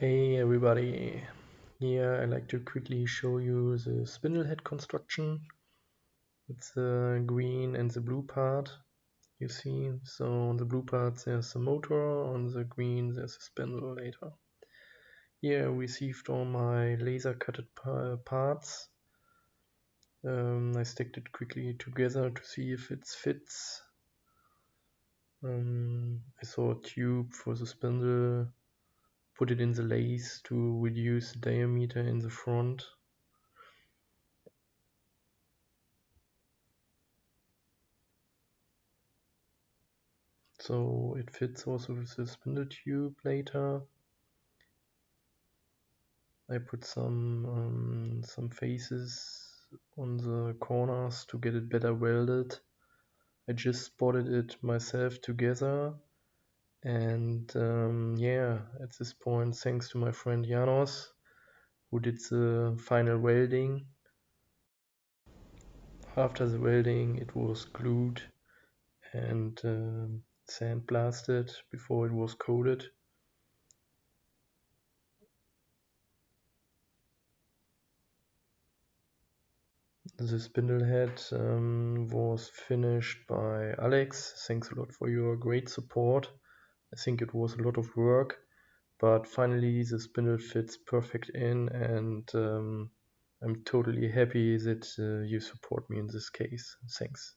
Hey everybody, here I'd like to quickly show you the spindle head construction. It's the green and the blue part, you see. So on the blue part there's the motor, on the green there's a spindle later. Here I received all my laser cutted parts. I sticked it quickly together to see if it fits. I saw a tube for the spindle, put it in the lathe to reduce the diameter in the front. So it fits also with the spindle tube later. I put some faces on the corners to get it better welded. I just spotted it myself together, and yeah, at this point, thanks to my friend Janos, who did the final welding. After the welding, it was glued and sandblasted before it was coated. The spindle head was finished by Alex. Thanks a lot for your great support. I think it was a lot of work, but finally the spindle fits perfect in, and I'm totally happy that you support me in this case. Thanks.